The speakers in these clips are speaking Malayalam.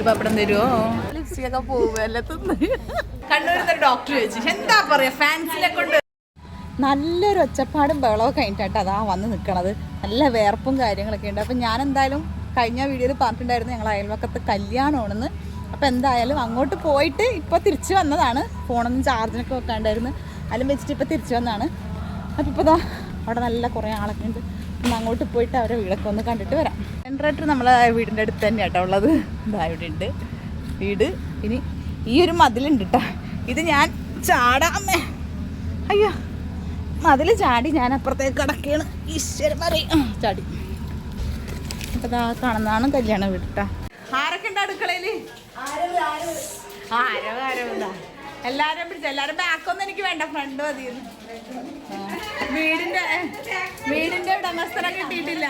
ഒരു പപ്പടം തരുമോ? ലിപ്സ്റ്റിക് ഒക്കെ പോവല്ലേ തിന്ന്. കണ്ണൂരിൽ ഡോക്ടർ ചോദിച്ചു എന്താ പറയാ ഫാൻസിനെ കൊണ്ട് നല്ലൊരു ഒച്ചപ്പാടും ബഹളവും കഴിഞ്ഞിട്ട് അതാ വന്ന് നിൽക്കണത്. നല്ല വേർപ്പും കാര്യങ്ങളൊക്കെ ഉണ്ട്. അപ്പം ഞാൻ എന്തായാലും കഴിഞ്ഞ വീഡിയോയിൽ പറഞ്ഞിട്ടുണ്ടായിരുന്നു ഞങ്ങൾ അയൽവക്കത്ത് കല്യാണമാണെന്ന്. അപ്പോൾ എന്തായാലും അങ്ങോട്ട് പോയിട്ട് ഇപ്പോൾ തിരിച്ച് വന്നതാണ്. ഫോണൊന്നും ചാർജിനൊക്കെ വെക്കാണ്ടായിരുന്നു, അതിലും വെച്ചിട്ട് ഇപ്പോൾ തിരിച്ച് വന്നതാണ്. അപ്പോൾ ഇപ്പോൾ ഇതാ അവിടെ നല്ല കുറേ ആളൊക്കെ ഉണ്ട്. ഒന്ന് അങ്ങോട്ട് പോയിട്ട് അവരെ വീടൊക്കെ ഒന്ന് കണ്ടിട്ട് വരാം. ജനറേറ്റർ നമ്മളെ വീടിൻ്റെ അടുത്ത് തന്നെയാണ് കേട്ടോ ഉള്ളത്. ഇതാ ഇവിടെ ഉണ്ട് വീട്. ഇനി ഈ ഒരു മതിലുണ്ട് കേട്ടോ, ഇത് ഞാൻ ചാടാമേ. അയ്യോ മതിൽ ചാടി ഞാൻ അപ്പുറത്തേക്ക് കിടക്കുകയാണ്. ഈശ്വരന്മാരെ ചാടി. അപ്പോൾ ഇതാ കാണുന്നതാണ് കല്യാണ വീട് കേട്ടോ. ആരൊക്കെ ഉണ്ട് അടുക്കളയിൽ? ആരോ എല്ലാരും പിടിച്ച എല്ലാരും ബാക്കൊന്നും എനിക്ക് വേണ്ട, ഫ്രണ്ട് മതി. വീടിന്റെ ഉടമസ്ഥനെ കിട്ടിയിട്ടില്ല.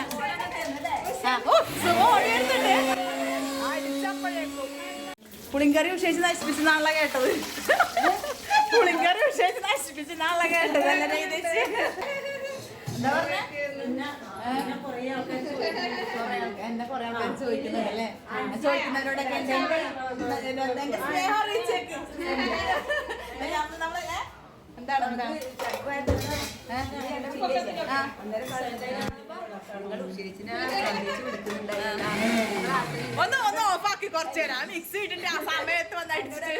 പുളിങ്കറി വിശേഷിച്ച് നശിപ്പിച്ചെന്നാണല്ലോ കേട്ടത്. പുളിങ്കറി വിശേഷിച്ച് നശിപ്പിച്ചെന്നാണല്ലോ കേട്ടത്. എന്താ പറഞ്ഞ എന്നെ കുറെ ആൾക്കാർ ചോദിക്കുന്നുണ്ടല്ലേ, ചോദിക്കുന്നവരോടൊക്കെ എന്റെ സ്നേഹം അറിയിച്ചേക്ക്. നമ്മള് എന്താണ് ഒന്ന് ഓഫാക്കി കുറച്ചു തരാം. മിക്സ് ഇട്ടിട്ട് ആ സമയത്ത് വന്ന് അടിച്ചിട്ട്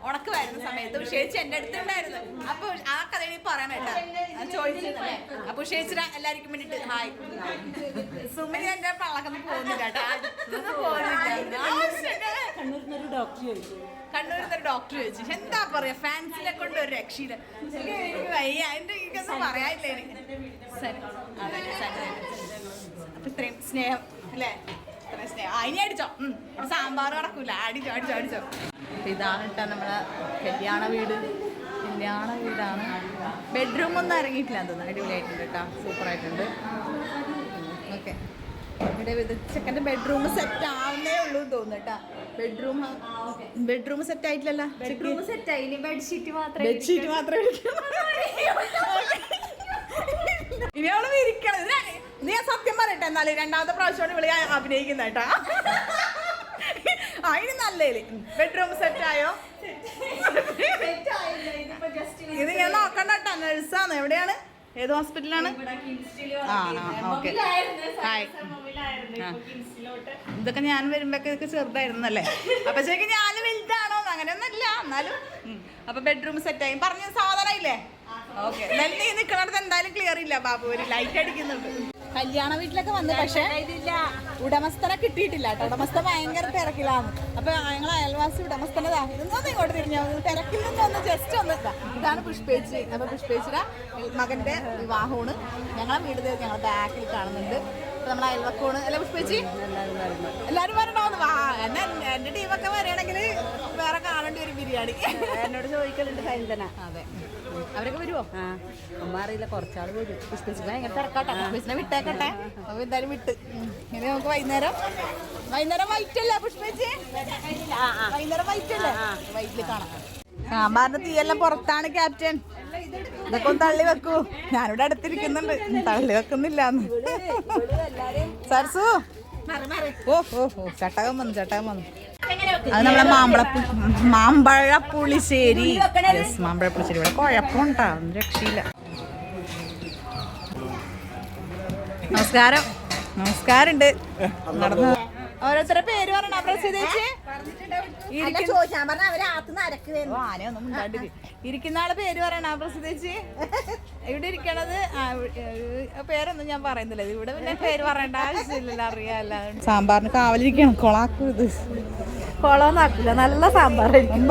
ഉണക്ക് വരുന്ന സമയത്ത് ഉഷേച്ചി എന്റെ അടുത്തുണ്ടായിരുന്നു. അപ്പൊ ആ കഥ പറയണേട്ടാ ചോദിച്ചല്ലേ. അപ്പൊ ഉഷേച്ചി എല്ലാവർക്കും വേണ്ടിട്ട് ഹായ്. സുമിനി എന്റെ പള്ളക്കൊന്നും പോകുന്നില്ല കേട്ടോ, അടുത്തൊന്നും പോകുന്നില്ല. കണ്ണൂരിന്നൊരു ഡോക്ടർ ചോദിച്ചു എന്താ പറയാ ഫാൻസിനെ കൊണ്ട് ഒരു രക്ഷയില്ല. വയ്യ എന്റെ എനിക്കൊന്നും പറയാനില്ല എനിക്ക്. അപ്പൊ ഇത്രയും സ്നേഹം അല്ലേ, ഇത്രയും സ്നേഹം. ഇനി അടിച്ചോ, സാമ്പാർ നടക്കൂല, അടിച്ചോ. ഇതാണ് കേട്ടോ നമ്മളെ കല്യാണ വീടാണ്. ബെഡ്റൂം ഒന്നും ഇറങ്ങിയിട്ടില്ല തോന്നുന്നു. അടിപൊളിയായിട്ടുണ്ട് കേട്ടോ, സൂപ്പറായിട്ടുണ്ട്. ഓക്കെ ഇവിടെ ചെക്കൻ്റെ ബെഡ്റൂം സെറ്റ് ആവുന്നേ ഉള്ളൂ എന്ന് തോന്നുന്നു കേട്ടോ. ബെഡ്റൂം സെറ്റ് ആയിട്ടില്ലല്ലോ. ബെഡ്ഷീറ്റ് മാത്രമേ ഇനി അവള് വിരിക്കണം. നീ സത്യം പറയട്ടെ എന്നാലും രണ്ടാമത്തെ പ്രാവശ്യമാണ് വിളി അഭിനയിക്കുന്ന കേട്ടാ. അതിന് നല്ലേല് ബെഡ്റൂം സെറ്റ് ആയോ? ഇത് ഞാൻ നോക്കണ്ട കേട്ടോ, നഴ്സാണ്. എവിടെയാണ്, ഏത് ഹോസ്പിറ്റലാണ്? ഓക്കെ. ഇതൊക്കെ ഞാൻ വരുമ്പോഴൊക്കെ ചെറുതായിരുന്നല്ലേ. അപ്പൊ ശരിക്കും ഞാൻ വലുതാണോ? അങ്ങനെയൊന്നും ഇല്ല എന്നാലും. അപ്പൊ ബെഡ്റൂം സെറ്റ് ആയി പറഞ്ഞ സാധനം ഇല്ലേ? ഓക്കെ. നീ നിക്കണത് എന്തായാലും ക്ലിയർ ഇല്ല ബാബു, ഒരു ലൈറ്റ് അടിക്കുന്നുണ്ട്. കല്യാണ വീട്ടിലൊക്കെ വന്നു, പക്ഷെ ഉടമസ്ഥനെ കിട്ടിയിട്ടില്ല കേട്ടോ. ഉടമസ്ഥ ഭയങ്കര തിരക്കിലാണ്. അപ്പൊ ഞങ്ങൾ അയൽവാസി ഉടമസ്ഥനെ ഇതൊന്നും ഇങ്ങോട്ട് തിരിഞ്ഞാൽ തിരക്കിൽ നിന്നൊന്ന് ജസ്റ്റ് ഒന്ന് ഇതാണ് പുഷ്പേച്ചി. അപ്പൊ പുഷ്പേച്ചിയുടെ മകന്റെ വിവാഹമാണ്. ഞങ്ങളെ വീട് ഞങ്ങൾ ബാക്കിൽ കാണുന്നുണ്ട്. നമ്മളെ അയൽവക്കമാണ് അല്ലെ പുഷ്പേച്ചി? എല്ലാരും വരണോന്ന്. എന്റെ ടീമൊക്കെ വരികയാണെങ്കിൽ വേറെ കാണേണ്ടി വരും ബിരിയാണി. എന്നോട് ചോദിക്കലുണ്ട് സൈന്തന. അതെ, അവരൊക്കെ വരുമോ? അമ്മ അറിയില്ല, കുറച്ചാൾ വരും. പുഷ്പേച്ചി ഭയങ്കര തിരക്കാട്ടെ, പുഷ്പേച്ചിനെ വിട്ടേക്കട്ടെ. അപ്പൊ എന്തായാലും വിട്ട് ഇനി നമുക്ക് വൈകുന്നേരം വൈറ്റ് അല്ലേ പുഷ്പേച്ചി? വൈകുന്നേരം വൈറ്റ് അല്ലേ? വൈറ്റില് കാണാം. സാമ്പാറിന്റെ തീയെല്ലാം പുറത്താണ് ക്യാപ്റ്റൻ. ഇതൊക്കെ ഒന്ന് തള്ളി വെക്കൂ. ഞാനിവിടെ അടുത്തിരിക്കുന്നുണ്ട്, തള്ളി വെക്കുന്നില്ലാന്ന്. സർസു ചട്ടകം വന്നു. അത് നമ്മളെ മാമ്പഴ പുളിശ്ശേരി. ഇവിടെ കുഴപ്പമുണ്ടാ, ഒന്നും രക്ഷയില്ല. നമസ്കാരമുണ്ട്. നടന്നു ഓരോരുത്തരുടെ പേര് പറഞ്ഞ ഇരിക്കുന്ന ആളെ പേര് പറയണ പ്രസിദ്ധേച്ചി. ഇവിടെ ഇരിക്കണത് പേരൊന്നും ഞാൻ പറയുന്നില്ല. ഇവിടെ പിന്നെ പേര് പറയേണ്ട ആവശ്യമില്ലല്ലോ, അറിയാല്ല. സാമ്പാറിന് കാവലിരിക്കണം, കൊളാക്കും. ഇത് കൊളമൊന്നാക്കില്ല, നല്ല സാമ്പാറായിരിക്കും.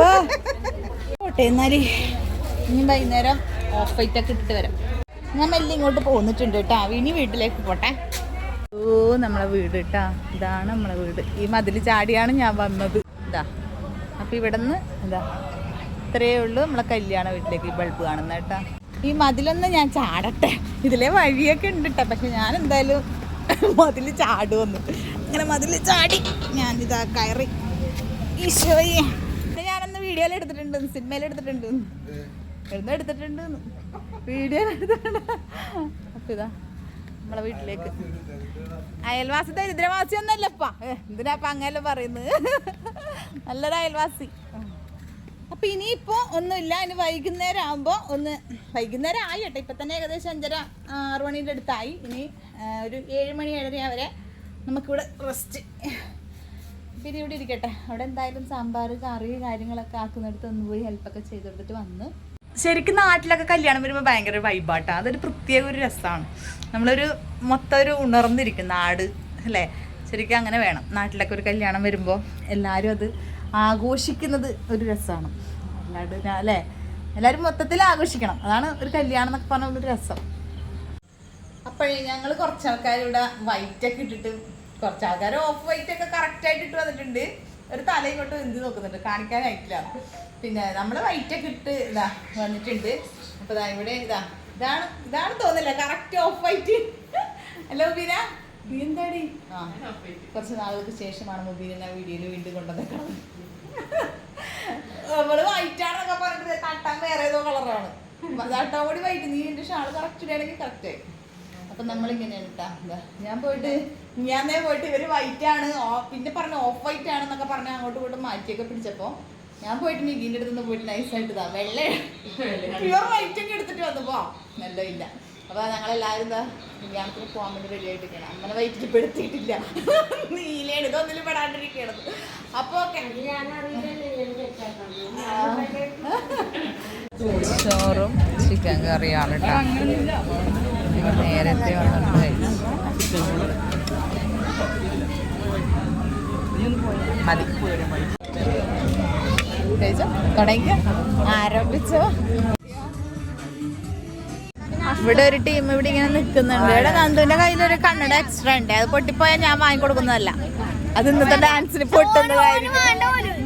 പോട്ടെ എന്നാല് ഇനി വൈകുന്നേരം ഓഫ് വൈറ്റൊക്കെ ഇട്ടിട്ട് വരാം. ഞാൻ മെല്ലെ ഇങ്ങോട്ട് പോന്നിട്ടുണ്ട് കേട്ടോ. ഇനി വീട്ടിലേക്ക് പോട്ടെ. നമ്മളെ വീട് കേട്ടാ, ഇതാണ് നമ്മളെ വീട്. ഈ മതിൽ ചാടിയാണ് ഞാൻ വന്നത്. ഇതാ അപ്പൊ ഇവിടെ നിന്ന് ഇതാ ഇത്രയേ ഉള്ളൂ നമ്മളെ കല്യാണ വീട്ടിലേക്ക് ഈ ബൾബ് കാണുന്ന കേട്ടാ. ഈ മതിലൊന്ന് ഞാൻ ചാടട്ടെ. ഇതിലെ വഴിയൊക്കെ ഉണ്ട് കേട്ടോ, പക്ഷെ ഞാൻ എന്തായാലും മതിൽ ചാടുവന്നു. അങ്ങനെ മതിൽ ചാടി ഞാനിതാ കയറി. ഈശോയെ, ഞാനന്ന് വീഡിയോയിൽ എടുത്തിട്ടുണ്ട്, സിനിമയിൽ എടുത്തിട്ടുണ്ട്, വീഡിയോയിൽ എടുത്തിട്ടുണ്ട്. അപ്പൊ ഇതാ നമ്മളെ വീട്ടിലേക്ക്. അയൽവാസി ദരിദ്രവാസി ഒന്നല്ലപ്പാ, എന്തിനാപ്പ അങ്ങനെ പറയുന്നത്. നല്ലൊരു അയൽവാസി. അപ്പൊ ഇനിയിപ്പോ ഒന്നുമില്ല, ഇനി വൈകുന്നേരം ആകുമ്പോ വൈകുന്നേരം ആയി കേട്ടോ. ഇപ്പൊ തന്നെ ഏകദേശം 5:30-6 മണിയുടെ അടുത്തായി. ഇനി ഒരു 7 മണി 7:30 വരെ നമുക്കിവിടെ റെസ്റ്റ്. പിന്നെ ഇവിടെ ഇരിക്കട്ടെ. അവിടെ എന്തായാലും സാമ്പാർ കറി കാര്യങ്ങളൊക്കെ ആക്കുന്നിടത്ത് ഒന്ന് പോയി ഹെൽപ്പൊക്കെ ചെയ്ത് കൊടുത്തിട്ട് വന്ന്. ശരിക്കും നാട്ടിലൊക്കെ കല്യാണം വരുമ്പോൾ ഭയങ്കര വൈബാട്ടാണ്. അതൊരു പ്രത്യേക ഒരു രസമാണ്. നമ്മളൊരു മൊത്തം ഒരു ഉണർന്നിരിക്കും നാട് അല്ലേ. ശരിക്കും അങ്ങനെ വേണം. നാട്ടിലൊക്കെ ഒരു കല്യാണം വരുമ്പോൾ എല്ലാവരും അത് ആഘോഷിക്കുന്നത് ഒരു രസമാണ്. അല്ലാണ്ട് അല്ലേ, എല്ലാവരും മൊത്തത്തിൽ ആഘോഷിക്കണം. അതാണ് ഒരു കല്യാണം എന്നൊക്കെ പറഞ്ഞ ഒരു രസം. അപ്പോഴേ ഞങ്ങൾ കുറച്ച് ആൾക്കാർ ഇവിടെ വൈറ്റൊക്കെ ഇട്ടിട്ട്, കുറച്ച് ആൾക്കാർ ഓഫ് വൈറ്റ് ഒക്കെ കറക്റ്റായിട്ട് ഇട്ട് വന്നിട്ടുണ്ട്. ഒരു തലയും കൊണ്ട് എന്ത് നോക്കുന്നുണ്ട്, കാണിക്കാനായിട്ടില്ല. പിന്നെ നമ്മൾ വൈറ്റൊക്കെ ഇട്ട് ഇതാ വന്നിട്ടുണ്ട്. അപ്പോൾ ഇതാ ഇവിടെ ഇതാണ് തോന്നില്ല correct of white. Hello Mubeena, നീ എന്താടി? കുറച്ച് നാളുകൾക്ക് ശേഷമാണ് മുബീന വീഡിയോയിൽ വീണ്ടും കൊണ്ടുവന്നേക്കണം. നമ്മള് വൈറ്റ് ആണെന്നൊക്കെ പറഞ്ഞിട്ട് തട്ടാൻ വേറെ ഏതോ കളറാണ്. തട്ടാൻ കൂടി വൈറ്റ്, നീ എൻ്റെ ഷാള് കറക്റ്റ് ഇടുകയാണെങ്കിൽ കറക്റ്റായി. അപ്പം നമ്മളിങ്ങനെയാണ് കേട്ടാ. ഞാൻ പോയിട്ട് ഇവര് വൈറ്റ് ആണ്, പിന്നെ പറഞ്ഞ ഓഫ് വൈറ്റ് ആണെന്നൊക്കെ പറഞ്ഞ് അങ്ങോട്ടും ഇങ്ങോട്ടും മാറ്റിയൊക്കെ പിടിച്ചപ്പോൾ ഞാൻ പോയിട്ട് നിഗീൻ്റെ അടുത്തുനിന്ന് പോയിട്ട് നൈസായിട്ട് ഇതാ വെള്ള പ്യുവർ വൈറ്റൊക്കെ എടുത്തിട്ട് വന്നപ്പോ നല്ല ഇല്ല. അപ്പോൾ ഞങ്ങളെല്ലാവരും എന്താ കല്യാണത്തിന് പോകാൻ വേണ്ടി റെഡി ആയിട്ടിരിക്കണം. അങ്ങനെ വൈറ്റിൽ പെടുത്തിയിട്ടില്ല, നീലയാണ് ഇതൊന്നിലും പെടാണ്ടിരിക്കണത്. അപ്പോൾ ഓക്കെ, ചോറും ചിക്കൻ കറിയാണ് കേട്ടോ. നേരത്തെ മതി തുടങ്ങിയ ആരംഭിച്ചോ. ഇവിടെ ഒരു ടീം ഇവിടെ ഇങ്ങനെ നിൽക്കുന്നുണ്ട്. ഇവിടെ നന്ദുവിന്റെ കയ്യിലൊരു കണ്ണട എക്സ്ട്രാ ഉണ്ട്. അത് പൊട്ടിപ്പോയാൽ ഞാൻ വാങ്ങിക്കൊടുക്കുന്നതല്ല. അത് ഇന്നത്തെ ഡാൻസിന് പൊട്ടുന്നതായിരിക്കും.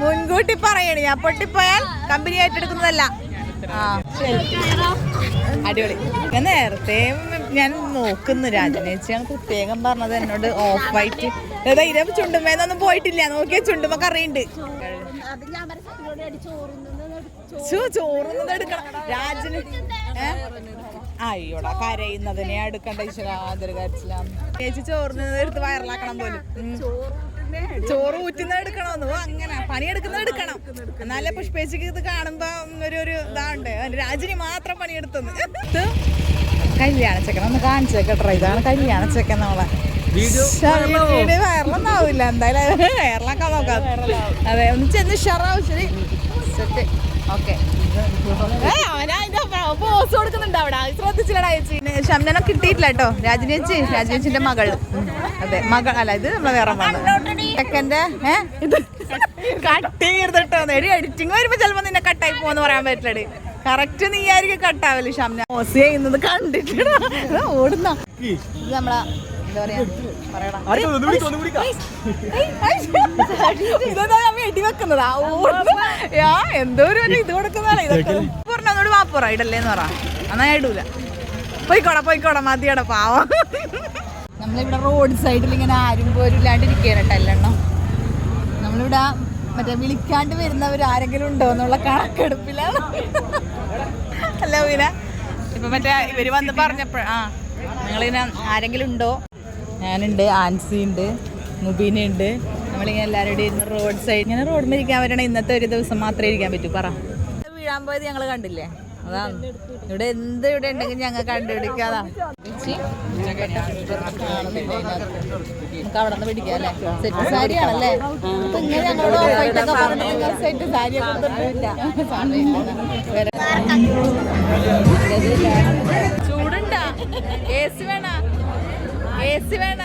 മുൻകൂട്ടി പറയണേ, ഞാൻ പൊട്ടിപ്പോയാൽ കമ്പനി ഏറ്റെടുക്കുന്നതല്ല. അടിപൊളി. ഞാൻ നേരത്തെ നോക്കുന്നു, രാജനേച്ചിയാണ് പ്രത്യേകം പറഞ്ഞത് എന്നോട് ഓഫ് വൈറ്റ്. ഇതേ ചുണ്ടുമേന്നൊന്നും പോയിട്ടില്ല, നോക്കിയ ചുണ്ടുമൊക്കെ അറിയുന്നുണ്ട്. ചോറുന്നത് എടുക്കണം രാജന്. അയ്യോടാ കരയുന്നതിനെ എടുക്കണ്ട ഈശ്വരാതൊരു കാര്യത്തിലാണ്. ചേച്ചി ചോറുന്നത് എടുത്ത് വയറിലാക്കണം പോലും. ചോറ് ഊറ്റുന്നത് എടുക്കണമെന്നു അങ്ങനെ പണിയെടുക്കുന്നത് എടുക്കണം. എന്നാലേ പുഷ്പേച്ചിക്ക് ഇത് കാണുമ്പോ ഒരു ഇതാണ്ട്. രാജിനി മാത്രം പണിയെടുത്തു. ഇത് കല്യാണ ചെക്കൻ ഒന്ന് കാണിച്ചു കേട്ടോ. ഇതാണ് കല്യാണ ചെക്കൻ. നമ്മളെ വയറിലൊന്നാവില്ല, എന്തായാലും വയറിലാക്കാൻ നോക്കാം. അതെ, ഒന്ന് ചെന്ന് ഷറാവും. ശരി സെറ്റ് ഓക്കെ. പോസ് കൊടുക്കുന്നുണ്ട് അവിടെ, ശ്രദ്ധിച്ചില്ലടാ ചേച്ചി. ഷംനനെ കിട്ടിയിട്ടില്ല കേട്ടോ. രാജനേച്ചിന്റെ മകൾ. അതെ മകൾ അല്ല, ഇത് നമ്മളെ വേറെ ചെക്കൻ്റെ ഇത് കട്ട് ചെയ്തിട്ടോ. എഡിറ്റിങ് വരുമ്പോ ചിലപ്പോ നിന്നെ കട്ടായി പോന്ന് പറയാൻ പറ്റില്ലടി. കറക്റ്റ് നീ ആയിരിക്കും കട്ടാവല്. ഷംന പോസ് ചെയ്യുന്നത് കണ്ടിട്ട് ഓടുന്ന. ഇത് നമ്മളെ എന്താ പറയാ വെടി വെക്കുന്നതാ. എന്തോ ഒരു ഇത് കൊടുക്കുന്നതാണ്. ഇതൊക്കെ പറഞ്ഞോട് വാപ്പുറ ഇടല്ലേന്ന് പറ. എന്നാ ഇടൂല. പോയിക്കോടാ മതിയടാ പാവം. നമ്മളിവിടെ റോഡ് സൈഡിൽ ഇങ്ങനെ ആരും പോരില്ലാണ്ടിരിക്കുകയാണ് എല്ലെണ്ണം. നമ്മളിവിടെ മറ്റേ വിളിക്കാണ്ട് വരുന്നവർ ആരെങ്കിലും ഉണ്ടോ എന്നുള്ള കണക്കെടുപ്പിലാണ്. അല്ല പിന്നെ ഇപ്പൊ മറ്റേ ഇവര് വന്ന് പറഞ്ഞപ്പോഴാ നിങ്ങളിങ്ങനെ ആരെങ്കിലും ഉണ്ടോ? ഞാനുണ്ട്, ആൻസി ഉണ്ട്, മുബീന ഉണ്ട്. നമ്മളിങ്ങനെ എല്ലാവരും ഇരുന്ന് റോഡ് സൈഡ് ഇങ്ങനെ റോഡ് മേരിക്കാൻ പറ്റണ. ഇന്നത്തെ ഒരു ദിവസം മാത്രമേ ഇരിക്കാൻ പറ്റൂ. പറ വീഴാൻ പോയത് ഞങ്ങൾ കണ്ടില്ലേ? അതാണ് ഇവിടെ എന്ത് ഇവിടെ ഉണ്ടെങ്കിൽ ഞങ്ങൾ കണ്ടുപിടിക്കാതാ. നമുക്ക് അവിടെ നിന്ന് പിടിക്കാം അല്ലേ? സെറ്റ് സാരിയാണല്ലേ? അപ്പൊ ഇങ്ങനെ ഞങ്ങളോട് ഓഫായിട്ടൊക്കെ പറഞ്ഞു സെറ്റ് സാരിയെ കൊടുത്തിട്ടില്ല. ചൂടുണ്ടാ? AC വേണ? AC വേണ?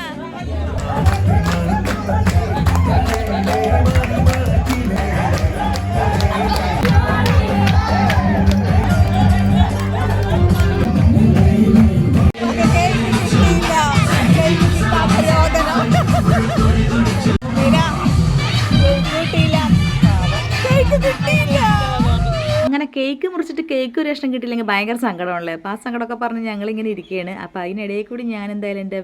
അങ്ങനെ കേക്ക് മുറിച്ചിട്ട് കേക്ക് ഒരു കഷ്ണം കിട്ടിയില്ലെങ്കിൽ ഭയങ്കര സങ്കടമാണല്ലേ. അപ്പോൾ ആ സങ്കടമൊക്കെ പറഞ്ഞ് ഞങ്ങളിങ്ങനെ ഇരിക്കുകയാണ്. അപ്പോൾ അതിനിടയിൽ കൂടി ഞാൻ എന്തായാലും എൻ്റെ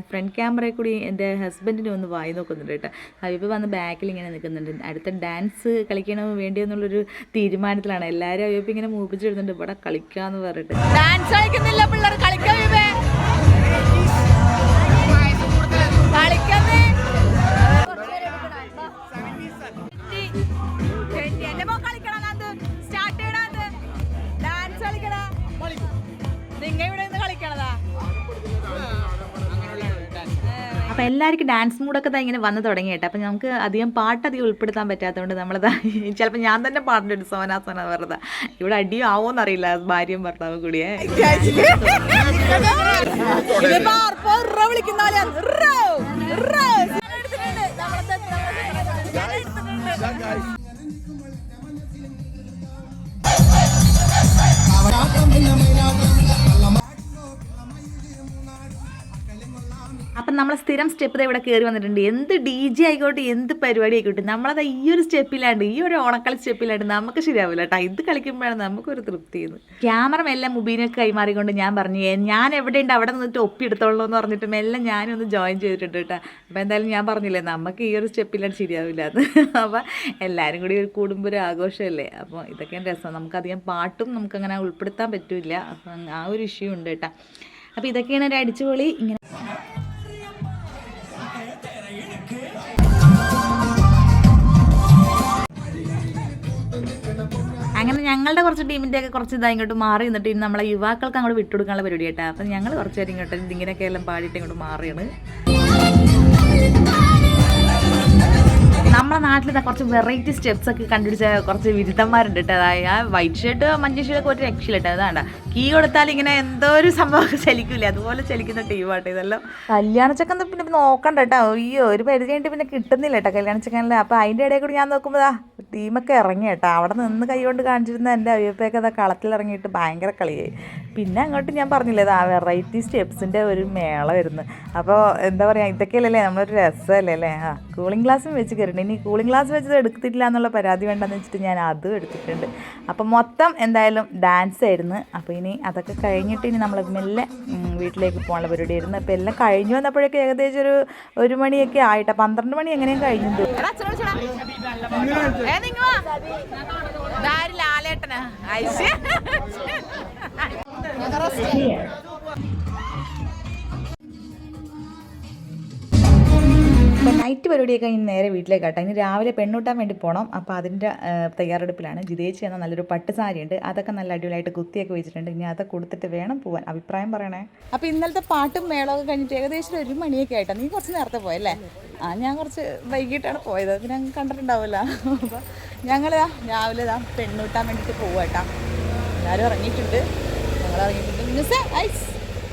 ഫ്രണ്ട് ക്യാമറയിൽ കൂടി എൻ്റെ ഹസ്ബൻഡിനെ ഒന്ന് വായി നോക്കുന്നുണ്ട് കേട്ടോ. ഹബീബ് വന്ന് ബാക്കിൽ ഇങ്ങനെ നിൽക്കുന്നുണ്ട്. അടുത്ത ഡാൻസ് കളിക്കണോ വേണ്ടി എന്നുള്ളൊരു തീരുമാനത്തിലാണ്. എല്ലാവരും ഹബീബ് ഇങ്ങനെ മൂപ്പിച്ചിടുന്നുണ്ട് ഇവിടെ കളിക്കാന്ന് പറഞ്ഞിട്ട്. ഡാൻസ് കളിക്കുന്നില്ല പിള്ളേർ, കളിക്കാൻ എല്ലാവർക്കും ഡാൻസ് മൂഡൊക്കെ ഇങ്ങനെ വന്ന് തുടങ്ങി കേട്ടോ. അപ്പം നമുക്ക് അധികം പാട്ട് അധികം ഉൾപ്പെടുത്താൻ പറ്റാത്തതുകൊണ്ട് നമ്മളത് ചിലപ്പോൾ ഞാൻ തന്നെ പാടുന്നുണ്ട് സോന വെറുതെ. ഇവിടെ അടിയും ആവോന്നറിയില്ല ഭാര്യയും ഭർത്താവും കൂടിയേ. അപ്പം നമ്മൾ സ്ഥിരം സ്റ്റെപ്പ് ഇവിടെ കയറി വന്നിട്ടുണ്ട്. എന്ത് DJ ആയിക്കോട്ടെ, എന്ത് പരിപാടി ആയിക്കോട്ടെ, നമ്മളത് ഈ ഒരു സ്റ്റെപ്പിലാണ്ട്, ഈ ഒരു ഓണക്കളി സ്റ്റെപ്പിലാണ്ട് നമുക്ക് ശരിയാവില്ല കേട്ടോ. ഇത് കളിക്കുമ്പോഴാണ് നമുക്കൊരു തൃപ്തി ചെയ്യുന്നത്. ക്യാമറ മെല്ലെ മുബീനൊക്കെ കൈമാറിക്കൊണ്ട് ഞാൻ പറഞ്ഞു, ഞാൻ എവിടെയുണ്ട് അവിടെ നിന്നിട്ട് ഒപ്പിയെടുത്തോളൂ എന്ന് പറഞ്ഞിട്ട് മെല്ലെ ഞാനൊന്ന് ജോയിൻ ചെയ്തിട്ടുണ്ട് കേട്ടോ. അപ്പോൾ എന്തായാലും ഞാൻ പറഞ്ഞില്ലേ, നമുക്ക് ഈ ഒരു സ്റ്റെപ്പിലാണ് ശരിയാവില്ല എന്ന്. അപ്പോൾ എല്ലാവരും കൂടി ഒരു കൂടുമ്പോൾ ഒരു ആഘോഷമല്ലേ. അപ്പോൾ ഇതൊക്കെയാണ് രസം. നമുക്കധികം പാട്ടും നമുക്കങ്ങനെ ഉൾപ്പെടുത്താൻ പറ്റില്ല. അപ്പം ആ ഒരു ഇഷ്യൂ ഉണ്ട് കേട്ടോ. അപ്പോൾ ഇതൊക്കെയാണ് ഒരു അടിച്ചുപൊളി. ഇങ്ങനെ അങ്ങനെ ഞങ്ങളുടെ കുറച്ച് ടീമിൻ്റെയൊക്കെ കുറച്ച് ഇങ്ങോട്ട് മാറി നിന്നിട്ട് ഇന്ന് നമ്മളെ യുവാക്കൾക്ക് അങ്ങോട്ട് വിട്ടുകൊടുക്കാനുള്ള പരിപാടി കേട്ടോ. അപ്പം ഞങ്ങൾ കുറച്ച് നേരം ഇങ്ങോട്ട് ഇതിങ്ങനെയൊക്കെ എല്ലാം പാടിയിട്ട് ഇങ്ങോട്ട് മാറിയാണ്. നമ്മളെ നാട്ടിൽ കുറച്ച് വെറൈറ്റി സ്റ്റെപ്സ് ഒക്കെ കണ്ടുപിടിച്ച കുറച്ച് വിരുദ്ധന്മാരുണ്ട് കേട്ടോ. അതായത് ആ വൈറ്റ് ഷർട്ട് മഞ്ഞ ഷർട്ടൊക്കെ ഒരു രക്ഷയിലിട്ട് അതാണ്ട കീ കൊടുത്താൽ ഇങ്ങനെ എന്തോ ഒരു സംഭവം ചലിക്കില്ലേ, അതുപോലെ ചലിക്കുന്ന ടീമാട്ടോ ഇതെല്ലാം. കല്യാണച്ചക്കൻ പിന്നെ നോക്കണ്ട കേട്ടോ. അയ്യോ ഒരു പരിധി കഴിഞ്ഞിട്ട് പിന്നെ കിട്ടുന്നില്ല കേട്ടോ കല്യാണച്ചക്കനിൽ. അപ്പോൾ അതിൻ്റെ ഇടയിൽ കൂടി ഞാൻ നോക്കുമ്പോൾ ടീമൊക്കെ ഇറങ്ങി കേട്ടോ. അവിടെ നിന്ന് കൈ കൊണ്ട് കാണിച്ചിരുന്ന എൻ്റെ അയ്യപ്പൊക്കെ അതാ കളത്തിലിറങ്ങിയിട്ട് ഭയങ്കര കളിയായി. പിന്നെ അങ്ങോട്ട് ഞാൻ പറഞ്ഞില്ലേ ആ വെറൈറ്റി സ്റ്റെപ്സിൻ്റെ ഒരു മേള വരുന്നു. അപ്പോൾ എന്താ പറയുക, ഇതൊക്കെയല്ലേ നമ്മളൊരു രസമല്ലേ അല്ലേ. കൂളിംഗ് ഗ്ലാസ്സും വെച്ച് കയറിണ്ട്. ഇനി കൂളിംഗ് ഗ്ലാസ് വെച്ചത് എടുത്തിട്ടില്ല എന്നുള്ള പരാതി വേണ്ടെന്ന് വെച്ചിട്ട് ഞാൻ അതും എടുത്തിട്ടുണ്ട്. അപ്പം മൊത്തം എന്തായാലും ഡാൻസ് ആയിരുന്നു. അപ്പോൾ ഇനി അതൊക്കെ കഴിഞ്ഞിട്ട് ഇനി നമ്മൾ മെല്ലെ വീട്ടിലേക്ക് പോകാനുള്ള പരിപാടി ആയിരുന്നു. അപ്പോൾ എല്ലാം കഴിഞ്ഞു വന്നപ്പോഴേക്കും ഏകദേശം ഒരു മണിയൊക്കെ ആയിട്ടാ. 12 മണി എങ്ങനെയും കഴിഞ്ഞു. നൈറ്റ് പരിപാടിയൊക്കെ ഇനി നേരെ വീട്ടിലേക്ക് കേട്ടോ. ഇനി രാവിലെ പെണ്ണൂട്ടാൻ വേണ്ടി പോകണം. അപ്പോൾ അതിൻ്റെ തയ്യാറെടുപ്പിലാണ്. ജിതേച്ചി എന്ന നല്ലൊരു പട്ട് സാരി ഉണ്ട്, അതൊക്കെ നല്ല അടിപൊളിയായിട്ട് കുത്തിയൊക്കെ വെച്ചിട്ടുണ്ട്. ഇനി അതൊക്കെ കൊടുത്തിട്ട് വേണം പോകാൻ. അഭിപ്രായം പറയണേ. അപ്പോൾ ഇന്നലത്തെ പാട്ടും മേളമൊക്കെ കഴിഞ്ഞിട്ട് ഏകദേശം 1 മണിയൊക്കെ ആയിട്ടാണ്. നീ കുറച്ച് നേരത്തെ പോയല്ലേ? ഞാൻ കുറച്ച് വൈകിട്ടാണ് പോയത്. അത് ഞാൻ കണ്ടിട്ടുണ്ടാവില്ല. അപ്പോൾ ഞങ്ങൾ രാവിലെ പെണ്ണൂട്ടാൻ വേണ്ടിയിട്ട് പോവുക കേട്ടോ. എല്ലാവരും ഇറങ്ങിയിട്ടുണ്ട്, ഞങ്ങൾ ഇറങ്ങിയിട്ടുണ്ട്.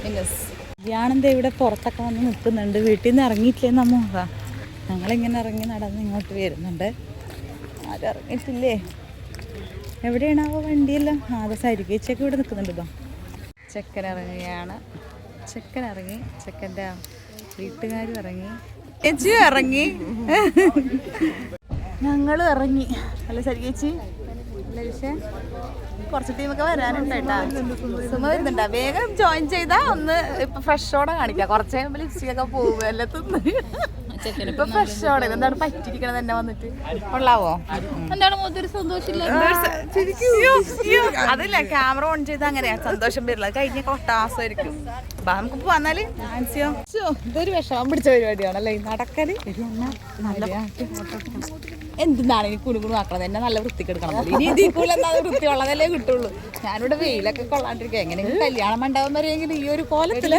മിന്നസ് ധ്യാനന്ത ഇവിടെ പുറത്തൊക്കെ വന്ന് നിൽക്കുന്നുണ്ട്. വീട്ടിൽ നിന്ന് ഇറങ്ങിയിട്ടില്ലേ നമ്മ? ഞങ്ങളിങ്ങനെ ഇറങ്ങി നടന്ന് ഇങ്ങോട്ട് വരുന്നുണ്ട്. ആരും ഇറങ്ങിയിട്ടില്ലേ? എവിടെയാണാവോ വണ്ടിയെല്ലാം? അത് സരികേച്ചൊക്കെ ഇവിടെ നിൽക്കുന്നുണ്ട്. ഇപ്പം ചെക്കൻ ഇറങ്ങുകയാണ്. ചെക്കൻ ഇറങ്ങി, ചെക്കൻ്റെ വീട്ടുകാരും ഇറങ്ങി, ചേച്ചി ഇറങ്ങി, ഞങ്ങളും ഇറങ്ങി. അല്ല സരികേച്ചി, അല്ല വിഷയം കുറച്ച് ടീമൊക്കെ വരാനുണ്ട് കേട്ടാ. സുമ വരുന്നുണ്ടാ? വേഗം ജോയിൻ ചെയ്താ ഒന്ന് ഇപ്പൊ ഫ്രഷോടെ കാണിക്കാം. കുറച്ച് കഴിയുമ്പോൾ ലിപ്സ്റ്റിക്കൊക്കെ പോകും എല്ലാം തിന്ന്. ഇപ്പൊ ഫ്രഷോടെ എന്താണ് പറ്റിരിക്കണത് എന്നെ വന്നിട്ട് കൊള്ളാവോ? എന്താണ് മൊത്തം സന്തോഷമില്ല? അതല്ല ക്യാമറ ഓൺ ചെയ്താൽ അങ്ങനെയാ സന്തോഷം വരില്ല. കഴിഞ്ഞ കൊട്ടാസമായിരിക്കും. നമുക്ക് വന്നാല് ഇതൊരു വിഷമം പിടിച്ച പരിപാടിയാണല്ലേ നടക്കല്. എന്താണ് ഇനി കുണുകുണു ആക്കണത്? എന്നെ നല്ല വൃത്തിക്കെടുക്കണം. ഇനി ഇതിക്കൂലെന്നാൽ വൃത്തിയുള്ളതല്ലേ കിട്ടുള്ളൂ. ഞാനിവിടെ വെയിലൊക്കെ കൊള്ളാണ്ടിരിക്കുക. എങ്ങനെയെങ്കിലും കല്യാണം മണ്ടാവാൻ വരെയെങ്കിൽ ഈ ഒരു കോലത്തിൽ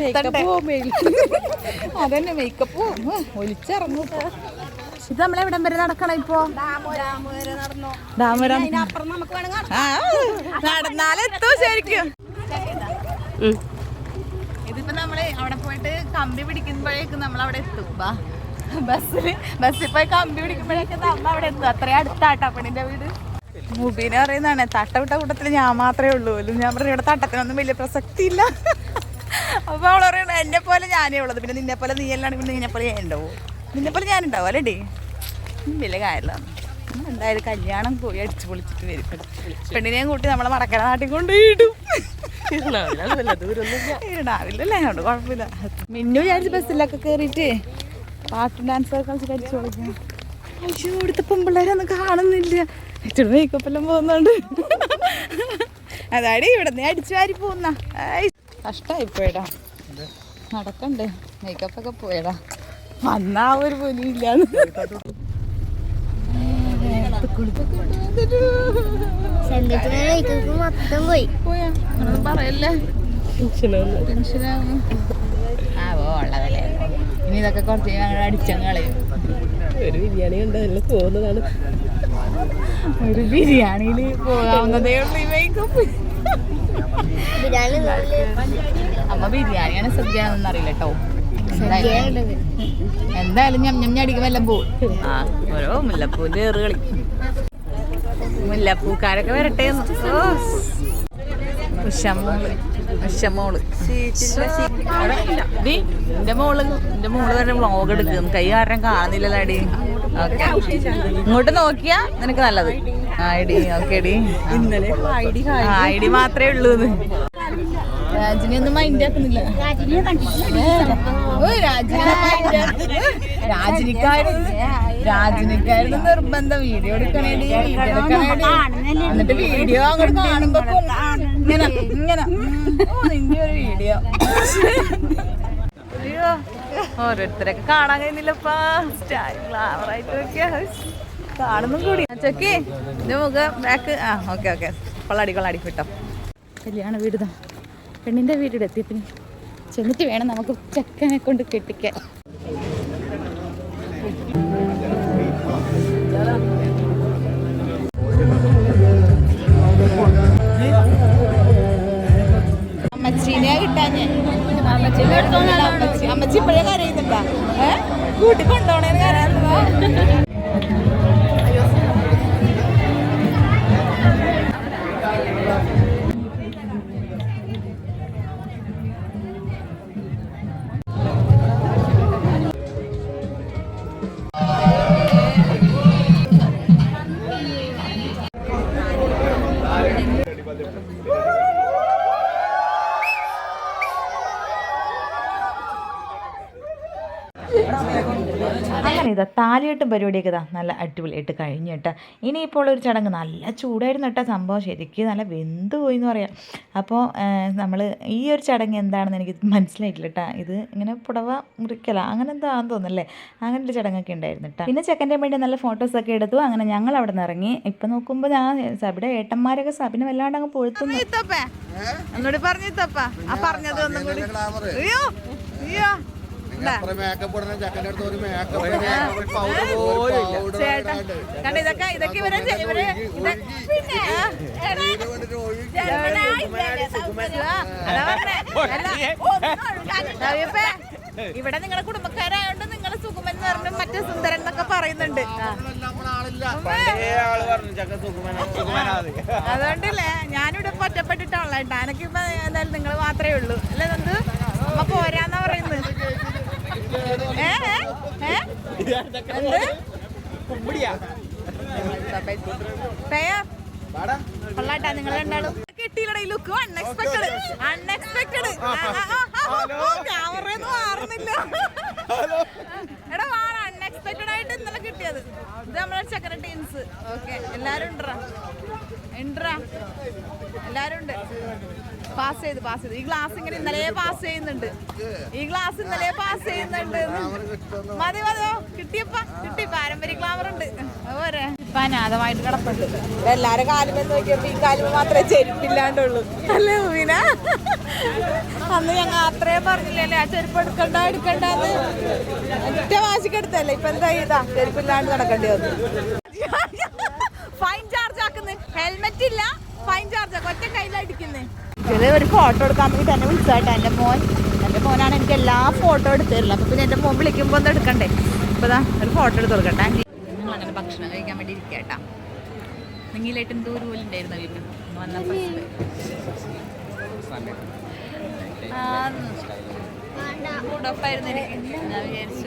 അതന്നെ മേക്കപ്പ് ഒലിച്ചിറങ്ങും. ഇത് നമ്മളെവിടം വരെ നടക്കണം? ഇപ്പോ നടന്നാലെത്തോ ശരിക്കും. ഇതിപ്പോ നമ്മള് അവിടെ പോയിട്ട് കമ്പി പിടിക്കുമ്പോഴേക്കും നമ്മളവിടെ എത്തും. ബസ്സിൽ പോയി കമ്പി പിടിക്കുമ്പോഴേക്കും നമ്മൾ അവിടെ എത്തും. അത്രയും അടുത്താട്ടാ പെണ്ണിന്റെ വീട്. മുബീനെ പറയുന്നതാണ് തട്ടവിട്ട കൂട്ടത്തിൽ ഞാൻ മാത്രമേ ഉള്ളൂ. ഞാൻ പറഞ്ഞു ഇവിടെ തട്ടത്തിനൊന്നും വലിയ പ്രസക്തി ഇല്ല. അപ്പൊ അവൾ പറയണ എന്നെ പോലെ ഞാനേ ഉള്ളത്, പിന്നെ നിന്നെ പോലെ നീ എല്ലാം പിന്നെ നിന്നെ പോലെ ഞാൻ ഉണ്ടാവും, നിന്നെ പോലെ ഞാൻ ഉണ്ടാവും അല്ലേടി. വലിയ കാര്യമില്ല. എന്തായാലും കല്യാണം പോയി അടിച്ചു പൊളിച്ചിട്ട് വരും. പെണ്ണിനെയും കൂട്ടി നമ്മളെ മടക്കര നാട്ടിൽ കൊണ്ടുപോയിടും. ഇടാവില്ലല്ലേ, അതുകൊണ്ട് കുഴപ്പമില്ല. മിന്നു വിചാരിച്ച് ബസ്സിലൊക്കെ കയറിയിട്ട് പാട്ടും ഡാൻസൊക്കെ കളിച്ചിട്ട് അടിച്ചു പൊളിക്കാം. അയ്യോ ഇവിടുത്തെ പെൺപിള്ളേരൊന്നും കാണുന്നില്ല. ഇച്ചിരി മേക്കപ്പെല്ലാം പോകുന്നുണ്ട്. അതാടി ഇവിടെ നിന്ന് അടിച്ചു വാരി പോകുന്ന കഷ്ടമായി പോയടാ. നടക്കണ്ടേ, മേക്കപ്പൊക്കെ പോയടാ. വന്നാ ഒരു പോലും ഇല്ലാന്ന്. പോയാ പറയല്ലേ, ടെൻഷനാവും. ആ ഉള്ളതല്ലേ. ഇനി ഇതൊക്കെ കുറച്ച് ഞങ്ങൾ അടിച്ചങ്ങ് കളയും. ഒരു ബിരിയാണി ഉണ്ട് പോകുന്നതാണ്. ഒരു ബിരിയാണിയിൽ പോകാവുന്നതേ ഉള്ളൂ ഈ മേക്കപ്പ്. അമ്മ ബിരിയാണിയാണ് സദ്യയാണെന്ന് അറിയില്ല കേട്ടോ. എന്തായാലും ഞമ്മടിക്കും എല്ലാം പോവും. ഓരോ മുല്ലപ്പൂവിന്റെ ഏറുകളി. മുല്ലപ്പൂക്കാരൊക്കെ വരട്ടെ. ഉഷമോള് എന്റെ മോള് വരെ വ്ളോഗ് എടുക്കും. കൈ കാരണം കാണുന്നില്ലല്ലോ അടി. ഓക്കെ, ഇങ്ങോട്ട് നോക്കിയാ നിനക്ക് നല്ലത്. ID okay D. ഐഡി മാത്രമേ ഉള്ളൂ. രാജിനെ ഒന്നും മൈൻഡ് ആക്കുന്നില്ല. രാജിനിക്കായിരുന്നു നിർബന്ധം. വീഡിയോ എടുക്കണേടി, എന്നിട്ട് വീഡിയോ അങ്ങോട്ട് കാണുമ്പോ ഇങ്ങനെ ഇങ്ങനെ നിന്റെ ഒരു വീഡിയോ. അയ്യോ, ഓരോരുത്തരൊക്കെ കാണാൻ കഴിയുന്നില്ലപ്പാ. ഗ്ലാമറായിട്ട് നോക്കിയാ കാണുന്നും കൂടി. ചെക്കി എന്റെ മുഖം ബാക്ക്. ഓക്കെ കൊള്ളാടി വിട്ടോ. കല്യാണ വീടുതാ. പെണ്ണിന്റെ വീട്ടിൽ എത്തിയപ്പിന് ചെന്നിട്ട് വേണം നമുക്ക് ചെക്കനെ കൊണ്ട് കെട്ടിക്കാൻ. അമ്മച്ചീനെ കിട്ടാഞ്ഞേ. അമ്മച്ചി ഇപ്പോഴേ കരയുന്നുണ്ടാ? കൂട്ടിക്കൊണ്ടോണേന്ന് കരയുന്നതാ. അങ്ങനെ ഇതാ താലികെട്ടും പരിപാടിയൊക്കെ ഇതാ നല്ല അടിപൊളിയായിട്ട് കഴിഞ്ഞു കേട്ടോ. ഇനിയിപ്പോൾ ഒരു ചടങ്ങ് നല്ല ചൂടായിരുന്നു കേട്ടോ. സംഭവം ശരിക്കും നല്ല വെന്ത് പോയി എന്ന് പറയാം. അപ്പോൾ നമ്മൾ ഈ ഒരു ചടങ്ങ് എന്താണെന്ന് എനിക്ക് മനസ്സിലായിട്ടില്ല കേട്ടോ. ഇത് ഇങ്ങനെ പുടവ മുറിക്കല അങ്ങനെ എന്താണെന്ന് തോന്നുന്നല്ലേ. അങ്ങനെ ഒരു ചടങ്ങൊക്കെ ഉണ്ടായിരുന്നു കേട്ടോ. പിന്നെ ചെക്കൻ്റെ വേണ്ടി നല്ല ഫോട്ടോസൊക്കെ എടുത്തു. അങ്ങനെ ഞങ്ങൾ അവിടെ നിന്ന് ഇറങ്ങി. ഇപ്പം നോക്കുമ്പോൾ ഞാൻ സബിയുടെ ഏട്ടന്മാരൊക്കെ സബിനെ വല്ലാണ്ട് അങ്ങ് പൊഴുത്തുന്നു. ഇതൊക്കെ ഇവിടെ നിങ്ങളുടെ കുടുംബക്കാരായോണ്ട് നിങ്ങളെ സുകുമൻ എന്ന് പറഞ്ഞു മറ്റേ സുന്ദരൻ എന്നൊക്കെ പറയുന്നുണ്ട്. അതുകൊണ്ടല്ലേ ഞാനിവിടെ ഒറ്റപ്പെട്ടിട്ടുള്ള കേട്ടോ. എനിക്കിപ്പോ എന്തായാലും നിങ്ങൾ മാത്രമേ ഉള്ളൂ അല്ലേ. നന്ദു അമ്മ പോരാന്നാ പറയുന്നത്. കൊള്ളാട്ടാ നിങ്ങൾ രണ്ടാളും കിട്ടിയില്ലട ഈ ലുക്ക്. അൺഎക്സ്പെക്ടഡ് ക്യാമറയൊന്നും മാറുന്നില്ല. എടാ വാണ അൺഎക്സ്പെക്ടഡ് ആയിട്ട് ഇന്നലെ കിട്ടിയത്. ഇത് നമ്മളെ ചെക്കന ടീംസ്. ഓക്കെ എല്ലാരും ഉണ്ടറാ എല്ലാരും ഉണ്ട്. പാസ് ചെയ്ത് ഈ ഗ്ലാസ് ഇങ്ങനെ ഇന്നലെ പാസ് ചെയ്യുന്നുണ്ട്. മതി കിട്ടി. പാരമ്പര്യ ഗ്ലാമർ ഉണ്ട്. അതുപോലെ ഇപ്പൊ അനാഥമായിട്ട് കിടപ്പുണ്ട്. എല്ലാരും കാലുമേ നോക്കിയപ്പോ ഈ കാലുമ മാത്രമേ ചെരുപ്പില്ലാണ്ടുള്ളൂ അല്ലേ മീന? അന്ന് ഞങ്ങൾ അത്രയും പറഞ്ഞില്ലല്ലേ ആ ചെരുപ്പ് എടുക്കണ്ടെന്ന്. ഒറ്റ വാശിക്കെടുത്തല്ലേ. ഇപ്പൊ എന്താ ചെയ്താ ചെരുപ്പില്ലാണ്ട് നടക്കേണ്ടി വന്നു. ഫൈൻ ചാർജ് ആക്കുന്നു. ഹെൽമെറ്റ് ഇല്ല, ഫൈൻ ചാർജ് ആക്കും. ഒറ്റ കയ്യിലടിക്കുന്നേ. ഒരു ഫോട്ടോ എടുക്കാൻ വേണ്ടിട്ട് എന്നെ വിളിച്ചാട്ടോ. എൻ്റെ മോനാണ് എനിക്ക് എല്ലാ ഫോട്ടോ എടുത്തു തരില്ല. അപ്പൊ പിന്നെ എൻ്റെ മോൻ വിളിക്കുമ്പോൾ ഒന്ന് എടുക്കണ്ടേ. ഇപ്പൊ ഒരു ഫോട്ടോ എടുത്ത് കൊടുക്കട്ടെ. നിങ്ങൾ അങ്ങനെ ഭക്ഷണം കഴിക്കാൻ വേണ്ടി ഇരിക്കട്ടാ. നിങ്ങളിലായിട്ട് എന്തോ ഒരു പോലെ ഉണ്ടായിരുന്നു വീട്ടിൽ വന്നപ്പോൾ. ഉടപ്പായിരുന്നു എനിക്ക്. ഞാൻ വിചാരിച്ചു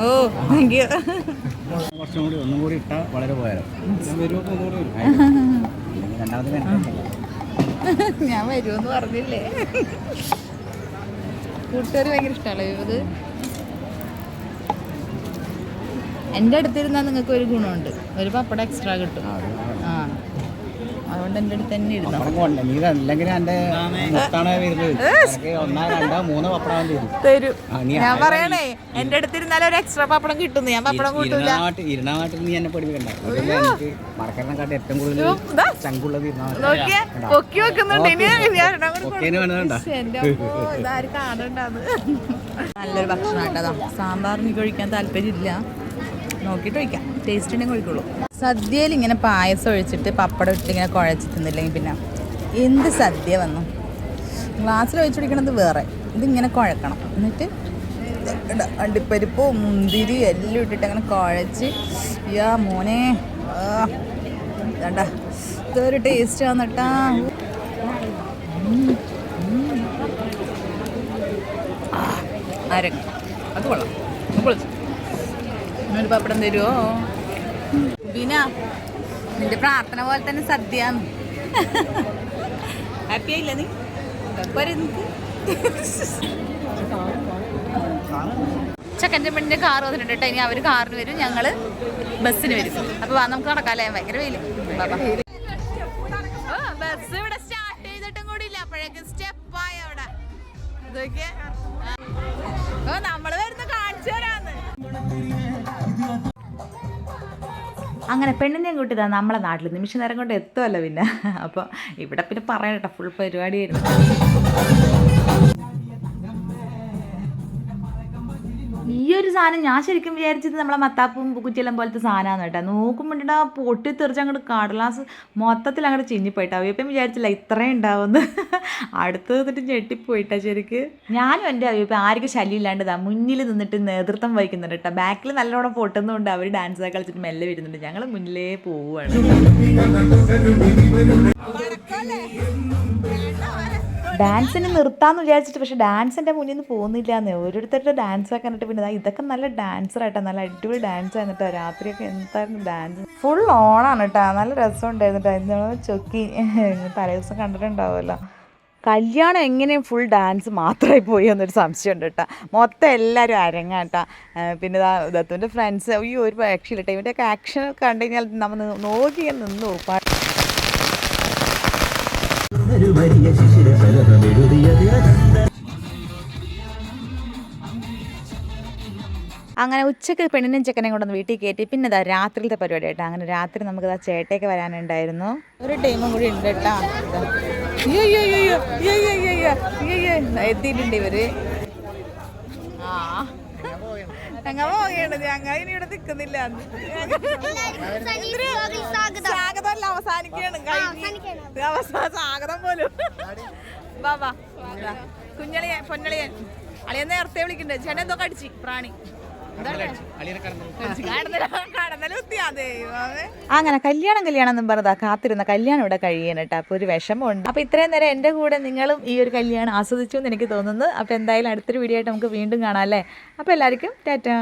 ഓ താങ്ക് യു. കുറച്ചും കൂടി ഒന്നും കൂടി ഇട്ടാൽ വളരെ ഉപകാരം. ഞാൻ വരുമെന്ന് പറഞ്ഞില്ലേ. കൂട്ടുകാർ ഭയങ്കര ഇഷ്ടമല്ലോ ഇത്. എൻ്റെ അടുത്തിരുന്നാൽ നിങ്ങൾക്ക് ഒരു ഗുണമുണ്ട്. ഒരു പപ്പടം എക്സ്ട്രാ കിട്ടും. അവിടെ അതുകൊണ്ട് എൻ്റെ അടുത്ത് തന്നെ ഇരുന്നു. പപ്പടം കൊണ്ട് നീ അല്ലെങ്കിൽ എൻ്റെ മുത്താണ് വരുന്നത്. എനിക്ക് 1, 2, 3 പപ്പടം തരും. ഞാൻ പറയണേ എൻ്റെ അടുത്തിരുന്നാലും ഒരു എക്സ്ട്രാ പപ്പടം കിട്ടുന്നു. ഞാൻ പപ്പടം കൂട്ടൂല. ഇരുന്നാട്ടിൽ നീ എന്നെ പഠിപ്പിക്കണ്ട. എനിക്ക് മറക്കാരനെക്കാട്ടി ഏറ്റവും കൂടുതൽ ചങ്കുള്ളത് നോക്കിയാ പൊക്കി വെക്കുന്നുണ്ട്. ഇതാരും കാണണ്ടാന്ന്. നല്ലൊരു ഭക്ഷണം കേട്ടതാ. സാമ്പാർ എനിക്ക് ഒഴിക്കാൻ താല്പര്യമില്ല, നോക്കിയിട്ട് ഒഴിക്കാം. ടേസ്റ്റ് ഉണ്ടെങ്കിൽ ഒഴിക്കുള്ളൂ. സദ്യയിൽ ഇങ്ങനെ പായസം ഒഴിച്ചിട്ട് പപ്പടം ഇട്ട് ഇങ്ങനെ കുഴച്ച് തിന്നില്ലെങ്കിൽ പിന്നെ എന്ത് സദ്യ വന്നു. ഗ്ലാസ്സിൽ ഒഴിച്ച് കുടിക്കണത് വേറെ, ഇതിങ്ങനെ കുഴക്കണം. എന്നിട്ട് അണ്ടിപ്പരിപ്പും മുന്തിരി എല്ലാം ഇട്ടിട്ട് അങ്ങനെ കുഴച്ച് യാ മോനെ വേണ്ട ഇതൊരു ടേസ്റ്റ് വന്നിട്ടാ. അരങ്ങ് അത് കൊള്ളാം. ഒരു പപ്പടം തരുമോ ബീന? നിന്റെ പ്രാർത്ഥന പോലെ തന്നെ സദ്യ. ഹാപ്പി ആയില്ല നീ? ചെക്കൻ്റെ പെണ്ണിൻ്റെ കാർ വന്നിട്ടുണ്ട് കേട്ടോ. ഇനി അവർ കാറിന് വരും, ഞങ്ങൾ ബസ്സിന് വരും. അപ്പോൾ നമുക്ക് നടക്കാല്ലേ? ഭയങ്കര വെയിൽ. ബസ് ഇവിടെ സ്റ്റാർട്ട് ചെയ്തിട്ടും കൂടി ഇല്ല, അപ്പോഴേക്കും സ്റ്റെപ്പായി അവിടെ. ഇതൊക്കെ നമ്മൾ വരുന്ന കാണിച്ചു തരാന്ന്. അങ്ങനെ പെണ്ണിനെയും കൂട്ടി തന്നെ നമ്മളെ നാട്ടിൽ നിമിഷ നേരം കൊണ്ട് എത്തുമല്ലോ പിന്നെ. അപ്പോൾ ഇവിടെ പിന്നെ പറയണട്ടോ ഫുൾ പരിപാടിയായിരുന്നു. ഈ ഒരു സാധനം ഞാൻ ശരിക്കും വിചാരിച്ചത് നമ്മളെ മത്താപ്പും കുറ്റിയെല്ലാം പോലത്തെ സാധനമാണ് കേട്ടോ. നോക്കുമ്പോണ്ടാ പൊട്ടി തെറിച്ച് അങ്ങോട്ട് കടലാസ് മൊത്തത്തിൽ അങ്ങോട്ട് ചിന്നിപ്പോയിട്ടാവും. ഇപ്പം വിചാരിച്ചില്ല ഇത്രയും ഉണ്ടാവുമെന്ന്. അടുത്ത് നിന്നിട്ട് ഞെട്ടിപ്പോയിട്ടാ ശരിക്ക്. ഞാനും എൻ്റെ ഇപ്പം ആർക്കും ശല്യം ഇല്ലാണ്ടതാ മുന്നിൽ നിന്നിട്ട് നേതൃത്വം വഹിക്കുന്നുണ്ട് കേട്ടോ. ബാക്കിൽ നല്ലോണം പൊട്ടുന്നുണ്ട്. അവർ ഡാൻസ് കളിച്ചിട്ട് മെല്ലെ വരുന്നുണ്ട്. ഞങ്ങൾ മുന്നിലേ പോവുകയാണ്. ഡാൻസിന് നിർത്താമെന്ന് വിചാരിച്ചിട്ട് പക്ഷേ ഡാൻസിൻ്റെ മുന്നിൽ നിന്ന് പോകുന്നില്ലാന്നേ. ഓരോരുത്തരുടെ ഡാൻസൊക്കെ കണ്ടിട്ട് പിന്നെ ഇതൊക്കെ നല്ല ഡാൻസറായിട്ടാ, നല്ല അടിപൊളി ഡാൻസ് ആയിരുന്നിട്ടോ. രാത്രിയൊക്കെ എന്തായിരുന്നു ഡാൻസ്. ഫുൾ ഓണാണ് കേട്ടോ. നല്ല രസമുണ്ടായിരുന്നു കേട്ടോ. നമ്മൾ ചൊക്കി തലേ ദിവസം കണ്ടിട്ടുണ്ടാവുമല്ലോ. കല്യാണം എങ്ങനെയും ഫുൾ ഡാൻസ് മാത്രമായി പോയി എന്നൊരു സംശയമുണ്ട് കേട്ടോ. മൊത്തം എല്ലാവരും അരങ്ങാട്ടാ. പിന്നെ ദത്തുവിൻ്റെ ഫ്രണ്ട്സ് അയ്യോ ഒരു രക്ഷയില്ല കേട്ടോ. ഇവൻ്റെയൊക്കെ ആക്ഷൻ കണ്ടു കഴിഞ്ഞാൽ നമ്മൾ നോക്കി നിന്നു. അങ്ങനെ ഉച്ചയ്ക്ക് പെണ്ണിനും ചെക്കനെയും കൊണ്ടൊന്ന് വീട്ടിൽ കയറ്റി. പിന്നെ ഇതാ രാത്രിയിലത്തെ പരിപാടി കേട്ടോ. അങ്ങനെ രാത്രി നമുക്ക് ഇതാ ചേട്ടയൊക്കെ വരാനുണ്ടായിരുന്നു. ഒരു ടീമും കൂടി ഉണ്ട് കേട്ടോ. എത്തിയിട്ടുണ്ട് ഇവര്. ഞങ്ങൾ പോകേണ്ടത് ഞങ്ങൾ ഇനി ഇവിടെ നിൽക്കുന്നില്ല. സ്വാഗതമല്ല അവസാനിക്കുകയാണ്. സ്വാഗതം പോലും. ബാബാ കുഞ്ഞളിയൻ പൊന്നളിയൻ അളിയൻ നേരത്തെ വിളിക്കണ്ടേ. ചേട്ടൻ എന്തോ കടിച്ച് പ്രാണി. അങ്ങനെ കല്യാണം എന്നും പറഞ്ഞതാ കാത്തിരുന്ന കല്യാണം ഇവിടെ കഴിയണം കേട്ടോ. അപ്പോൾ ഒരു വിഷമമുണ്ട്. അപ്പോൾ ഇത്രയും നേരം എൻ്റെ കൂടെ നിങ്ങളും ഈ ഒരു കല്യാണം ആസ്വദിച്ചു എന്ന് എനിക്ക് തോന്നുന്നു. അപ്പോൾ എന്തായാലും അടുത്തൊരു വീഡിയോ ആയിട്ട് നമുക്ക് വീണ്ടും കാണാം അല്ലേ. അപ്പോൾ എല്ലാവർക്കും ടാറ്റാ.